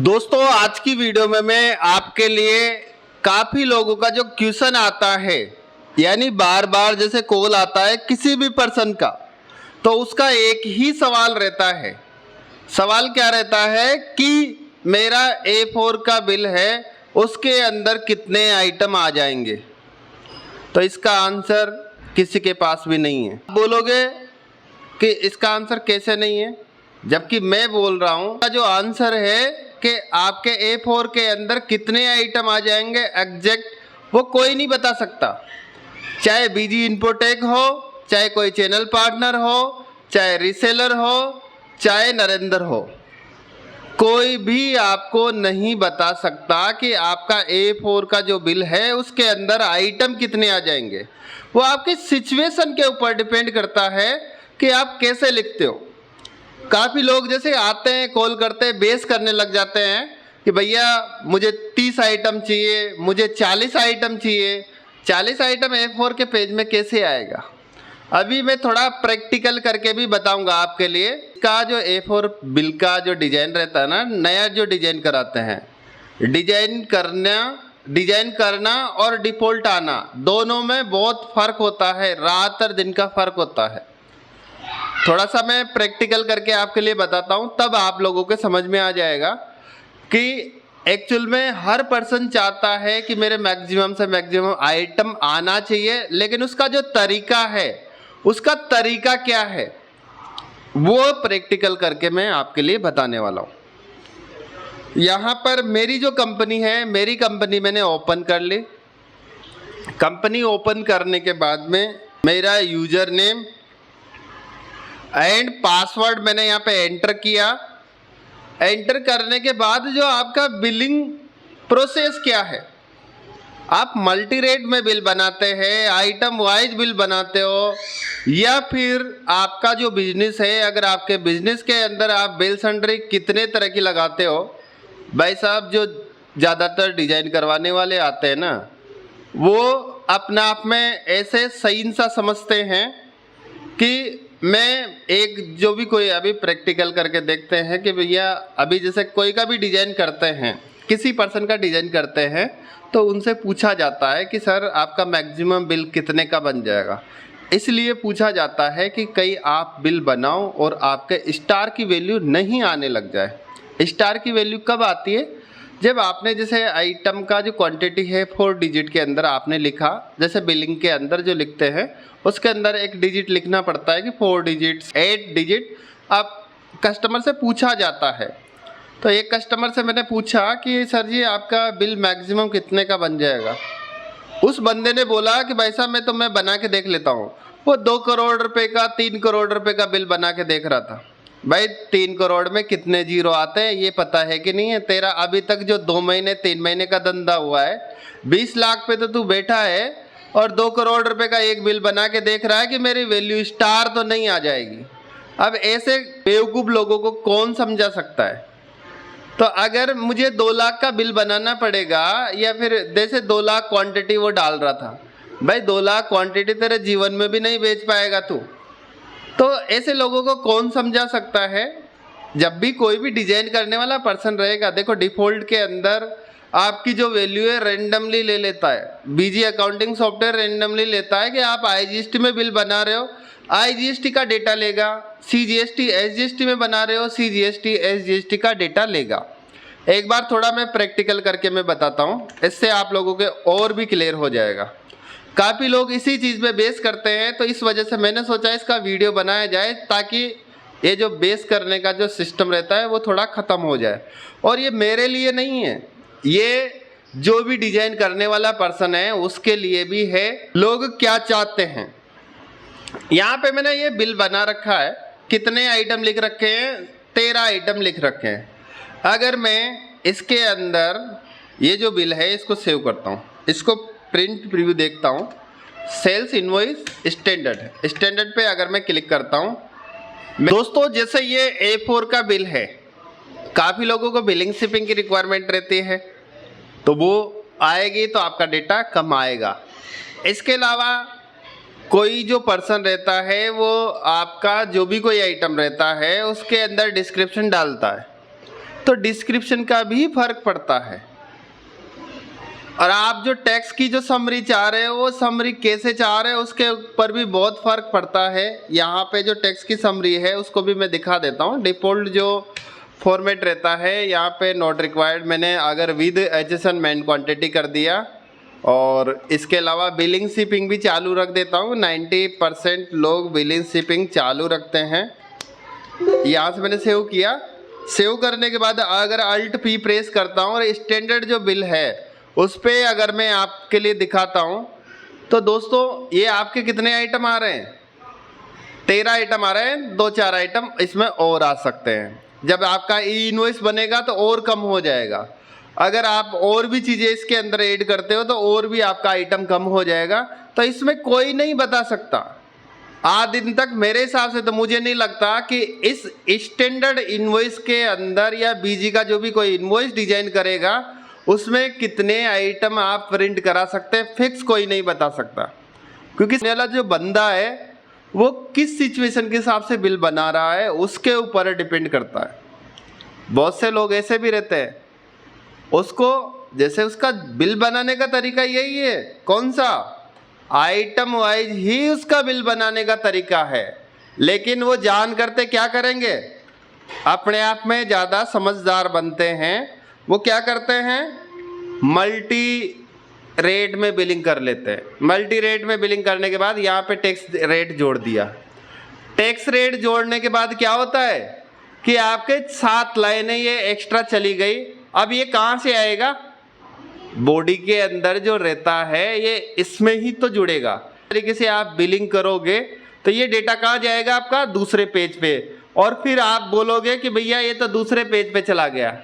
दोस्तों आज की वीडियो में मैं आपके लिए काफ़ी लोगों का जो क्वेश्चन आता है, यानी बार बार जैसे कॉल आता है किसी भी पर्सन का, तो उसका एक ही सवाल रहता है। सवाल क्या रहता है कि मेरा A4 का बिल है, उसके अंदर कितने आइटम आ जाएंगे। तो इसका आंसर किसी के पास भी नहीं है। बोलोगे कि इसका आंसर कैसे नहीं है, जबकि मैं बोल रहा हूँ जो आंसर है कि आपके A4 के अंदर कितने आइटम आ जाएंगे एग्जैक्ट वो कोई नहीं बता सकता। चाहे बीजी इन्फोटेक हो, चाहे कोई चैनल पार्टनर हो, चाहे रीसेलर हो, चाहे नरेंद्र हो, कोई भी आपको नहीं बता सकता कि आपका A4 का जो बिल है उसके अंदर आइटम कितने आ जाएंगे। वो आपकी सिचुएशन के ऊपर डिपेंड करता है कि आप कैसे लिखते हो। काफ़ी लोग जैसे आते हैं, कॉल करते हैं, बेस करने लग जाते हैं कि भैया मुझे 30 आइटम चाहिए, मुझे 40 आइटम चाहिए। 40 आइटम A4 के पेज में कैसे आएगा? अभी मैं थोड़ा प्रैक्टिकल करके भी बताऊंगा आपके लिए। का जो A4 बिल का जो डिज़ाइन रहता है ना, नया जो डिज़ाइन कराते हैं, डिज़ाइन करना और डिफ़ॉल्ट आना, दोनों में बहुत फ़र्क होता है, रात और दिन का फ़र्क होता है। थोड़ा सा मैं प्रैक्टिकल करके आपके लिए बताता हूँ, तब आप लोगों के समझ में आ जाएगा कि एक्चुअल में हर पर्सन चाहता है कि मेरे मैक्सिमम से मैक्सिमम आइटम आना चाहिए, लेकिन उसका जो तरीका है, उसका तरीका क्या है, वो प्रैक्टिकल करके मैं आपके लिए बताने वाला हूँ। यहाँ पर मेरी जो कंपनी है, मेरी कंपनी मैंने ओपन कर ली। कंपनी ओपन करने के बाद में मेरा यूजर नेम एंड पासवर्ड मैंने यहाँ पे एंटर किया। एंटर करने के बाद जो आपका बिलिंग प्रोसेस क्या है, आप मल्टी रेट में बिल बनाते हैं, आइटम वाइज बिल बनाते हो, या फिर आपका जो बिजनेस है, अगर आपके बिजनेस के अंदर आप बिल सन्ड्री कितने तरह की लगाते हो। भाई साहब, जो ज़्यादातर डिजाइन करवाने वाले आते हैं ना, वो अपने आप में ऐसे सही सा समझते हैं कि मैं एक जो भी कोई अभी प्रैक्टिकल करके देखते हैं कि भैया अभी जैसे कोई का भी डिज़ाइन करते हैं, किसी पर्सन का डिज़ाइन करते हैं, तो उनसे पूछा जाता है कि सर आपका मैक्सिमम बिल कितने का बन जाएगा। इसलिए पूछा जाता है कि कहीं आप बिल बनाओ और आपके स्टार की वैल्यू नहीं आने लग जाए। स्टार की वैल्यू कब आती है? जब आपने जैसे आइटम का जो क्वांटिटी है 4 डिजिट के अंदर आपने लिखा, जैसे बिलिंग के अंदर जो लिखते हैं उसके अंदर एक डिजिट लिखना पड़ता है कि 4 डिजिट्स 8 डिजिट। अब कस्टमर से पूछा जाता है, तो एक कस्टमर से मैंने पूछा कि सर जी आपका बिल मैक्सिमम कितने का बन जाएगा। उस बंदे ने बोला कि भाई साहब मैं बना के देख लेता हूँ। वो 2 करोड़ रुपए का 3 करोड़ रुपए का बिल बना के देख रहा था। भाई 3 करोड़ में कितने जीरो आते हैं ये पता है कि नहीं है तेरा? अभी तक जो 2 महीने 3 महीने का धंधा हुआ है, 20 लाख पे तो तू बैठा है और 2 करोड़ रुपए का एक बिल बना के देख रहा है कि मेरी वैल्यू स्टार तो नहीं आ जाएगी। अब ऐसे बेवकूफ़ लोगों को कौन समझा सकता है? तो अगर मुझे 2 लाख का बिल बनाना पड़ेगा, या फिर जैसे 2 लाख क्वांटिटी वो डाल रहा था, भाई 2 लाख क्वांटिटी तेरे जीवन में भी नहीं बेच पाएगा तू। तो ऐसे लोगों को कौन समझा सकता है? जब भी कोई भी डिजाइन करने वाला पर्सन रहेगा, देखो डिफ़ॉल्ट के अंदर आपकी जो वैल्यू है रेंडमली ले लेता है। बीजी अकाउंटिंग सॉफ्टवेयर रेंडमली लेता है कि आप IGST में बिल बना रहे हो, IGST का डेटा लेगा। CGST SGST में बना रहे हो, CGST SGST का डेटा लेगा। एक बार थोड़ा मैं प्रैक्टिकल करके मैं बताता हूँ, इससे आप लोगों के और भी क्लियर हो जाएगा। काफ़ी लोग इसी चीज़ पे बेस करते हैं, तो इस वजह से मैंने सोचा इसका वीडियो बनाया जाए ताकि ये जो बेस करने का जो सिस्टम रहता है वो थोड़ा ख़त्म हो जाए। और ये मेरे लिए नहीं है, ये जो भी डिजाइन करने वाला पर्सन है उसके लिए भी है। लोग क्या चाहते हैं, यहाँ पे मैंने ये बिल बना रखा है, कितने आइटम लिख रखे हैं? 13 आइटम लिख रखे हैं। अगर मैं इसके अंदर ये जो बिल है इसको सेव करता हूँ, इसको प्रिंट प्रीव्यू देखता हूँ, सेल्स इनवॉइस स्टैंडर्ड पे अगर मैं क्लिक करता हूँ, दोस्तों जैसे ये A4 का बिल है, काफ़ी लोगों को बिलिंग शिपिंग की रिक्वायरमेंट रहती है, तो वो आएगी तो आपका डेटा कम आएगा। इसके अलावा कोई जो पर्सन रहता है वो आपका जो भी कोई आइटम रहता है उसके अंदर डिस्क्रिप्शन डालता है, तो डिस्क्रिप्शन का भी फर्क पड़ता है। और आप जो टैक्स की जो समरी चाह रहे हो वो समरी कैसे चाह रहे हो उसके ऊपर भी बहुत फ़र्क पड़ता है। यहाँ पे जो टैक्स की समरी है उसको भी मैं दिखा देता हूँ। डिफ़ॉल्ट जो फॉर्मेट रहता है यहाँ पे नॉट रिक्वायर्ड मैंने अगर विद एचएसएन मेन क्वांटिटी कर दिया और इसके अलावा बिलिंग शिपिंग भी चालू रख देता हूँ। 90% लोग बिलिंग शिपिंग चालू रखते हैं। यहाँ से मैंने सेव किया। सेव करने के बाद अगर अल्ट पी प्रेस करता हूँ और स्टैंडर्ड जो बिल है उस पर अगर मैं आपके लिए दिखाता हूँ तो दोस्तों ये आपके कितने आइटम आ रहे हैं? 13 आइटम आ रहे हैं। 2-4 आइटम इसमें और आ सकते हैं। जब आपका ई इनवॉइस बनेगा तो और कम हो जाएगा। अगर आप और भी चीज़ें इसके अंदर ऐड करते हो तो और भी आपका आइटम कम हो जाएगा। तो इसमें कोई नहीं बता सकता। आज दिन तक मेरे हिसाब से तो मुझे नहीं लगता कि इस स्टैंडर्ड इनवॉइस के अंदर या बीजी का जो भी कोई इनवॉइस डिजाइन करेगा उसमें कितने आइटम आप प्रिंट करा सकते हैं, फिक्स कोई नहीं बता सकता। क्योंकि वाला जो बंदा है वो किस सिचुएशन के हिसाब से बिल बना रहा है उसके ऊपर डिपेंड करता है। बहुत से लोग ऐसे भी रहते हैं, उसको जैसे उसका बिल बनाने का तरीका यही है, कौन सा आइटम वाइज ही उसका बिल बनाने का तरीका है, लेकिन वो जान करते क्या करेंगे, अपने आप में ज़्यादा समझदार बनते हैं। वो क्या करते हैं, मल्टी रेट में बिलिंग कर लेते हैं। मल्टी रेट में बिलिंग करने के बाद यहाँ पे टैक्स रेट जोड़ दिया। टैक्स रेट जोड़ने के बाद क्या होता है कि आपके 7 लाइनें ये एक्स्ट्रा चली गई। अब ये कहाँ से आएगा, बॉडी के अंदर जो रहता है ये इसमें ही तो जुड़ेगा। इस तरीके से आप बिलिंग करोगे तो ये डेटा कहाँ जाएगा, आपका दूसरे पेज पे, और फिर आप बोलोगे कि भैया ये तो दूसरे पेज पे चला गया।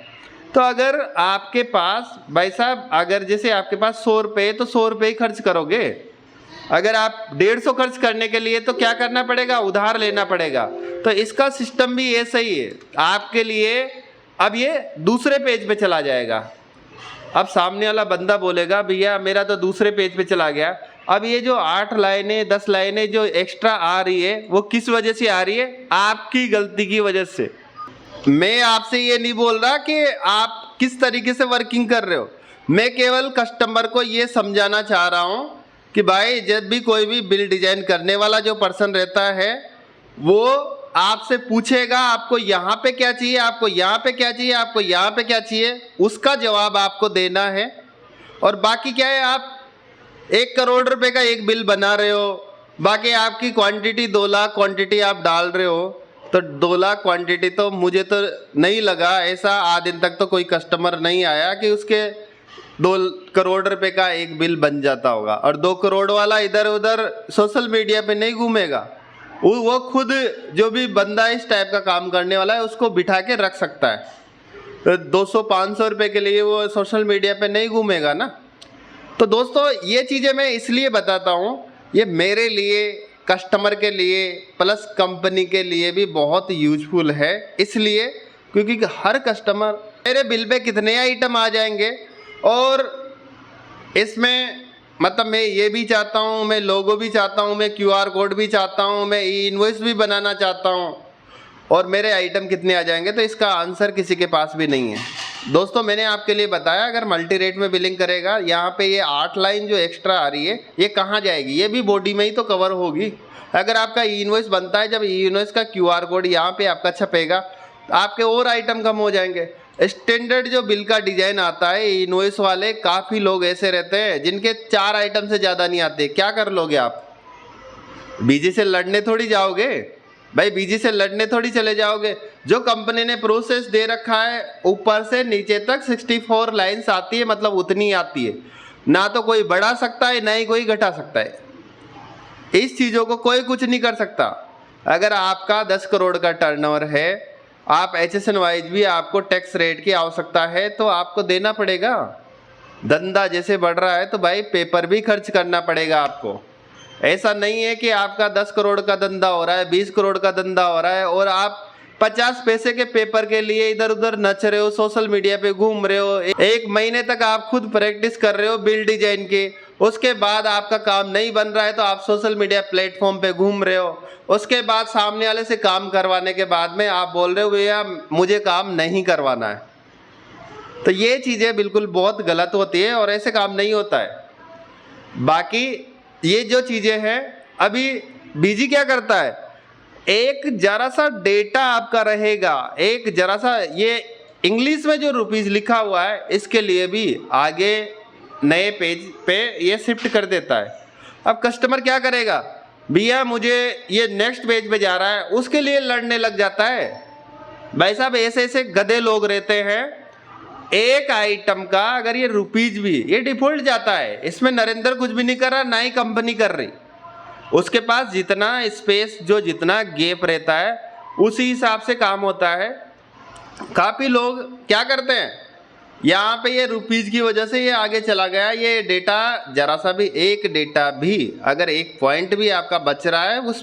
तो अगर आपके पास भाई साहब, अगर जैसे आपके पास 100 रुपये तो 100 रुपये ही खर्च करोगे। अगर आप 150 खर्च करने के लिए तो क्या करना पड़ेगा, उधार लेना पड़ेगा। तो इसका सिस्टम भी ऐसा ही है आपके लिए। अब ये दूसरे पेज पे चला जाएगा। अब सामने वाला बंदा बोलेगा भैया मेरा तो दूसरे पेज पे चला गया। अब ये जो 8 लाइनें 10 लाइनें जो एक्स्ट्रा आ रही है वो किस वजह से आ रही है, आपकी गलती की वजह से। मैं आपसे ये नहीं बोल रहा कि आप किस तरीके से वर्किंग कर रहे हो, मैं केवल कस्टमर को ये समझाना चाह रहा हूँ कि भाई जब भी कोई भी बिल डिजाइन करने वाला जो पर्सन रहता है वो आपसे पूछेगा आपको यहाँ पे क्या चाहिए, आपको यहाँ पे क्या चाहिए, आपको यहाँ पे क्या चाहिए, उसका जवाब आपको देना है। और बाकी क्या है, आप 1 करोड़ रुपए का एक बिल बना रहे हो, बाकी आपकी क्वांटिटी 2 लाख क्वांटिटी आप डाल रहे हो। तो 2 लाख क्वांटिटी तो मुझे तो नहीं लगा ऐसा, आज दिन तक तो कोई कस्टमर नहीं आया कि उसके 2 करोड़ रुपए का एक बिल बन जाता होगा। और 2 करोड़ वाला इधर उधर सोशल मीडिया पे नहीं घूमेगा। वो खुद जो भी बंदा इस टाइप का काम करने वाला है उसको बिठा के रख सकता है। 200-500 रुपये के लिए वो सोशल मीडिया पे नहीं घूमेगा ना। तो दोस्तों ये चीज़ें मैं इसलिए बताता हूँ, ये मेरे लिए, कस्टमर के लिए, प्लस कंपनी के लिए भी बहुत यूजफुल है। इसलिए क्योंकि हर कस्टमर मेरे बिल पे कितने आइटम आ जाएंगे, और इसमें मतलब मैं ये भी चाहता हूँ, मैं लोगो भी चाहता हूँ, मैं QR कोड भी चाहता हूँ, मैं ई इनवॉइस भी बनाना चाहता हूँ, और मेरे आइटम कितने आ जाएंगे, तो इसका आंसर किसी के पास भी नहीं है। दोस्तों मैंने आपके लिए बताया अगर मल्टी रेट में बिलिंग करेगा, यहाँ पे ये 8 लाइन जो एक्स्ट्रा आ रही है ये कहाँ जाएगी, ये भी बॉडी में ही तो कवर होगी। अगर आपका ई इनवॉइस बनता है, जब ई इनवॉइस का QR कोड यहाँ पे आपका छपेगा आपके और आइटम कम हो जाएंगे। स्टैंडर्ड जो बिल का डिजाइन आता है ई इनवॉइस वाले, काफ़ी लोग ऐसे रहते हैं जिनके 4 आइटम से ज़्यादा नहीं आते। क्या कर लोगे आप, बीजी से लड़ने थोड़ी जाओगे भाई, बीजी से लड़ने थोड़ी चले जाओगे। जो कंपनी ने प्रोसेस दे रखा है ऊपर से नीचे तक 64 लाइन्स आती है, मतलब उतनी आती है, ना तो कोई बढ़ा सकता है ना ही कोई घटा सकता है। इस चीज़ों को कोई कुछ नहीं कर सकता। अगर आपका 10 करोड़ का टर्नओवर है, आप HSN वाइज भी आपको टैक्स रेट की आवश्यकता है तो आपको देना पड़ेगा। धंधा जैसे बढ़ रहा है तो भाई पेपर भी खर्च करना पड़ेगा आपको। ऐसा नहीं है कि आपका 10 करोड़ का धंधा हो रहा है, 20 करोड़ का धंधा हो रहा है और आप 50 पैसे के पेपर के लिए इधर उधर नच रहे हो, सोशल मीडिया पे घूम रहे हो। 1 महीने तक आप खुद प्रैक्टिस कर रहे हो बिल डिजाइन की, उसके बाद आपका काम नहीं बन रहा है तो आप सोशल मीडिया प्लेटफॉर्म पे घूम रहे हो। उसके बाद सामने वाले से काम करवाने के बाद में आप बोल रहे हो भैया मुझे काम नहीं करवाना है। तो ये चीज़ें बिल्कुल बहुत गलत होती है और ऐसे काम नहीं होता है। बाकी ये जो चीज़ें हैं, अभी बीजी क्या करता है, एक जरा सा डेटा आपका रहेगा, एक जरा सा ये इंग्लिश में जो रुपीस लिखा हुआ है इसके लिए भी आगे नए पेज पे ये शिफ्ट कर देता है। अब कस्टमर क्या करेगा, भैया मुझे ये नेक्स्ट पेज पे जा रहा है, उसके लिए लड़ने लग जाता है। भाई साहब ऐसे ऐसे गधे लोग रहते हैं। एक आइटम का अगर ये रुपीज भी ये डिफॉल्ट जाता है, इसमें नरेंद्र कुछ भी नहीं कर रहा, ना ही कंपनी कर रही। उसके पास जितना स्पेस जो जितना गैप रहता है उसी हिसाब से काम होता है। काफ़ी लोग क्या करते हैं, यहाँ पे ये रुपीज की वजह से ये आगे चला गया, ये डेटा जरा सा भी, एक डेटा भी अगर एक पॉइंट भी आपका बच रहा है उस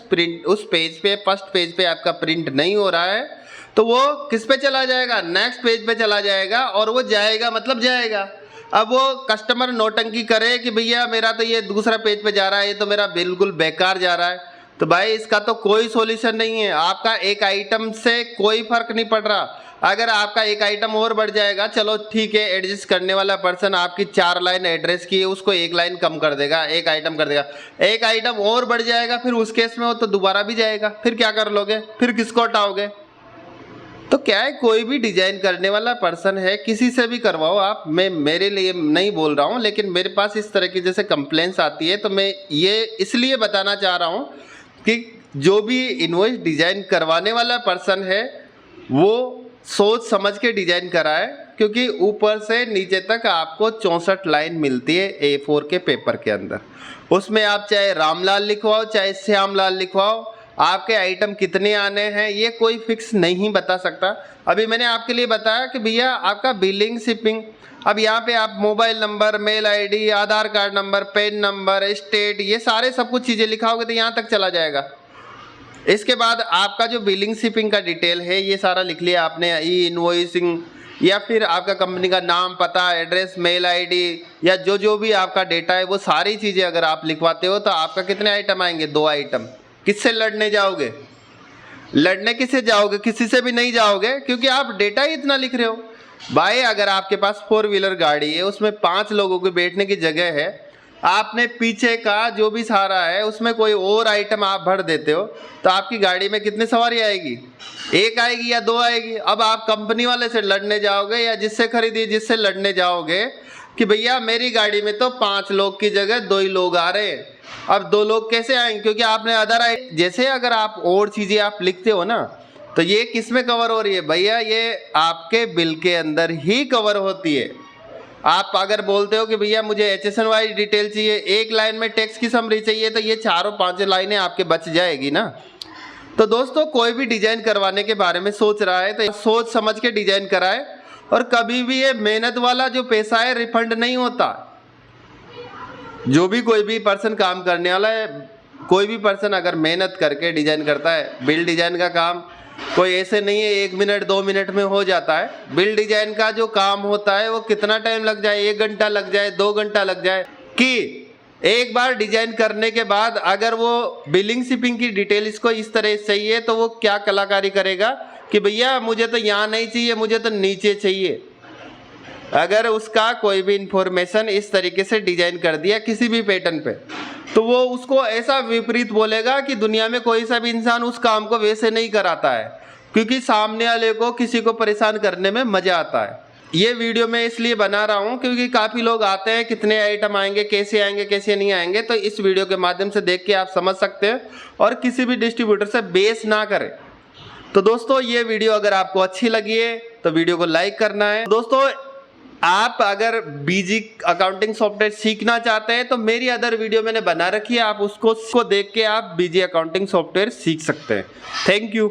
पेज पे, फर्स्ट पेज पे आपका प्रिंट नहीं हो रहा है, तो वो किस पे चला जाएगा, नेक्स्ट पेज पे चला जाएगा। और वो जाएगा मतलब जाएगा। अब वो कस्टमर नौटंकी करे कि भैया मेरा तो ये दूसरा पेज पे जा रहा है, ये तो मेरा बिल्कुल बेकार जा रहा है, तो भाई इसका तो कोई सॉल्यूशन नहीं है। आपका एक आइटम से कोई फर्क नहीं पड़ रहा। अगर आपका एक आइटम और बढ़ जाएगा, चलो ठीक है, एडजस्ट करने वाला पर्सन आपकी 4 लाइन एड्रेस की है, उसको 1 लाइन कम कर देगा, एक आइटम कर देगा। एक आइटम और बढ़ जाएगा, फिर उस केस में वो तो दोबारा भी जाएगा, फिर क्या कर लोगे, फिर किसको हटाओगे। तो क्या है, कोई भी डिजाइन करने वाला पर्सन है, किसी से भी करवाओ आप, मैं मेरे लिए नहीं बोल रहा हूँ, लेकिन मेरे पास इस तरह की जैसे कंप्लेंट्स आती है तो मैं ये इसलिए बताना चाह रहा हूँ कि जो भी इनवॉइस डिजाइन करवाने वाला पर्सन है वो सोच समझ के डिजाइन कराए, क्योंकि ऊपर से नीचे तक आपको 64 लाइन मिलती है A4 के पेपर के अंदर। उसमें आप चाहे रामलाल लिखवाओ चाहे श्यामलाल लिखवाओ, आपके आइटम कितने आने हैं ये कोई फिक्स नहीं बता सकता। अभी मैंने आपके लिए बताया कि भैया आपका बिलिंग शिपिंग, अब यहाँ पे आप mobile number, mail ID, Aadhaar card number, PAN number, state, ये सारे सब कुछ चीज़ें लिखाओगे तो यहाँ तक चला जाएगा। इसके बाद आपका जो बिलिंग शिपिंग का डिटेल है ये सारा लिख लिया आपने, ई इनवॉइसिंग, या फिर आपका कंपनी का नाम, पता, एड्रेस, मेल आईडी, या जो भी आपका डेटा है वो सारी चीज़ें अगर आप लिखवाते हो तो आपका कितने आइटम आएंगे, 2 आइटम। किससे लड़ने जाओगे, लड़ने किससे जाओगे, किसी से भी नहीं जाओगे, क्योंकि आप डेटा ही इतना लिख रहे हो। भाई अगर आपके पास 4 व्हीलर गाड़ी है, उसमें 5 लोगों के बैठने की जगह है, आपने पीछे का जो भी सहारा है उसमें कोई और आइटम आप भर देते हो, तो आपकी गाड़ी में कितनी सवारी आएगी, 1 आएगी या 2 आएगी। अब आप कंपनी वाले से लड़ने जाओगे या जिससे खरीदी जिससे लड़ने जाओगे कि भैया मेरी गाड़ी में तो 5 लोग की जगह 2 ही लोग आ रहे हैं। अब 2 लोग कैसे आएंगे, क्योंकि आपने अदर जैसे अगर आप और चीज़ें आप लिखते हो ना, तो ये किस में कवर हो रही है भैया, ये आपके बिल के अंदर ही कवर होती है। आप अगर बोलते हो कि भैया मुझे HSN डिटेल चाहिए, 1 लाइन में टैक्स की समरी चाहिए, तो ये 4-5 लाइनें आपके बच जाएगी ना। तो दोस्तों कोई भी डिजाइन करवाने के बारे में सोच रहा है तो सोच समझ के डिजाइन कराए, और कभी भी ये मेहनत वाला जो पैसा है रिफंड नहीं होता। जो भी कोई भी पर्सन काम करने वाला है, कोई भी पर्सन अगर मेहनत करके डिजाइन करता है, बिल डिजाइन का काम कोई ऐसे नहीं है 1 मिनट 2 मिनट में हो जाता है। बिल डिजाइन का जो काम होता है वो कितना टाइम लग जाए, 1 घंटा लग जाए, 2 घंटा लग जाए, कि एक बार डिजाइन करने के बाद अगर वो बिलिंग शिपिंग की डिटेल इसको इस तरह से चाहिए तो वो क्या कलाकारी करेगा कि भैया मुझे तो यहाँ नहीं चाहिए, मुझे तो नीचे चाहिए। अगर उसका कोई भी इंफॉर्मेशन इस तरीके से डिजाइन कर दिया किसी भी पैटर्न पे, तो वो उसको ऐसा विपरीत बोलेगा कि दुनिया में कोई सा भी इंसान उस काम को वैसे नहीं कराता है, क्योंकि सामने वाले को किसी को परेशान करने में मजा आता है। ये वीडियो मैं इसलिए बना रहा हूँ क्योंकि काफ़ी लोग आते हैं, कितने आइटम आएंगे, कैसे नहीं आएंगे, तो इस वीडियो के माध्यम से देख के आप समझ सकते हैं और किसी भी डिस्ट्रीब्यूटर से बेस ना करें। तो दोस्तों ये वीडियो अगर आपको अच्छी लगी है तो वीडियो को लाइक करना है। दोस्तों आप अगर बीजी अकाउंटिंग सॉफ्टवेयर सीखना चाहते हैं तो मेरी अदर वीडियो मैंने बना रखी है, आप उसको देख के आप बीजी अकाउंटिंग सॉफ्टवेयर सीख सकते हैं। Thank you.